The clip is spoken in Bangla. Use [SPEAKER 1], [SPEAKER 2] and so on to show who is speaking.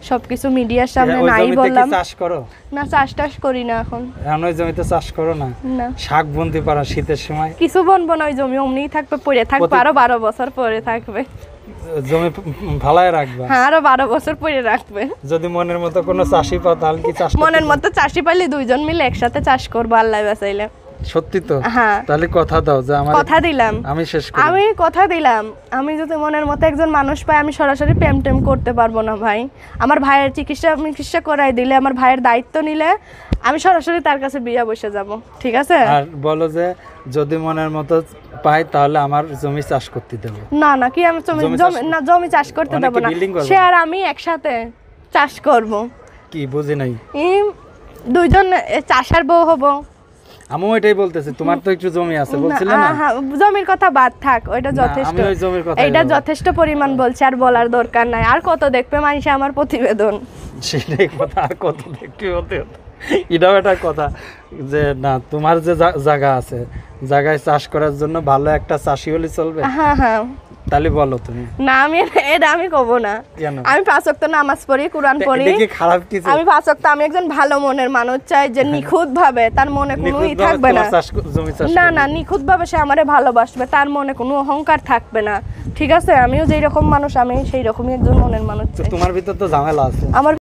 [SPEAKER 1] সবকিছু মিডিয়ার সামনে নাই বললাম।
[SPEAKER 2] চাষ করো
[SPEAKER 1] না, চাষ টাস করি না এখন।
[SPEAKER 2] ওই জমিতে চাষ করো না?
[SPEAKER 1] না।
[SPEAKER 2] শাক বুনতে পারো শীতের সময়?
[SPEAKER 1] কিছু বুনবো না, ওই জমি অমনিই থাকবে, পড়ে থাকবে, আরো 12 বছর পরে থাকবে।
[SPEAKER 2] জমি ফালায় রাখবে?
[SPEAKER 1] হ্যাঁ, আরো 12 বছর পরে রাখবে।
[SPEAKER 2] যদি মনের মতো কোনো চাষি পাও তাহলে কি চাষ?
[SPEAKER 1] মনের মতো চাষি পাইলে দুইজন মিলে একসাথে চাষ করবো, আল্লাহ বাঁচাইলে।
[SPEAKER 2] সত্যি তো?
[SPEAKER 1] হ্যাঁ।
[SPEAKER 2] তাহলে কথা দাও যে আমার
[SPEAKER 1] কথা দিলাম,
[SPEAKER 2] আমি শেষ করি।
[SPEAKER 1] আমি কথা দিলাম, আমি যদি মনের মতো একজন মানুষ পাই, আমি সরাসরি প্রেম টেম করতে পারবো না ভাই। আমার ভাইয়ের চিকিৎসা করাই দিলে, আমার ভাইয়ের দায়িত্ব নিলে আমি সরাসরি তার কাছে বিয়ে বসে যাব, ঠিক আছে?
[SPEAKER 2] আর বলো যে যদি মনের মতো পাই তাহলে আমার জমি চাষ করতে দেবো?
[SPEAKER 1] না না, কি আমি জমি চাষ করতে দেবো না, সে আর আমি একসাথে চাষ করব।
[SPEAKER 2] কি বুঝি নাই?
[SPEAKER 1] দুইজন চাষার বউ হব।
[SPEAKER 2] আমি এটাই বলতেছি, তোমার তো একটু জমি আছে বলছিলে না?
[SPEAKER 1] হ্যাঁ, জমির কথা বাদ থাক, ওইটা যথেষ্ট।
[SPEAKER 2] আমি ওই জমির কথা,
[SPEAKER 1] এটা যথেষ্ট পরিমাণ বলছি, আর বলার দরকার নাই। আর কত দেখবে মানুষ আমার প্রতিবেদন?
[SPEAKER 2] সেটাই কথা, আর কত দেখতে হতে এটাও একটা কথা যে না, তোমার যে জায়গা আছে, জায়গায় চাষ করার জন্য ভালো একটা চাষি হলে চলবে?
[SPEAKER 1] হ্যাঁ হ্যাঁ।
[SPEAKER 2] তাহলে বলো তুমি।
[SPEAKER 1] না, এটা আমি কব না। আমি 5 ওয়াক্ত নামাজ পড়ি, কুরআন পড়ি।
[SPEAKER 2] এটা কি খারাপ কিছু?
[SPEAKER 1] আমি 5 ওয়াক্ত, আমি একজন ভালো মনের মানুষ চাই, যে নিখুঁত ভাবে, তার মনে কোনোই থাকবে না। না না, নিখুঁত ভাবে সে আমারে ভালোবাসবে, তার মনে কোনো অহংকার থাকবে না, ঠিক আছে? আমিও যেই রকম মানুষ, আমি সেই রকমই একজন মনের মানুষ চাই।
[SPEAKER 2] তোমার ভিতর তো ঝামেলা আছে।
[SPEAKER 1] আমার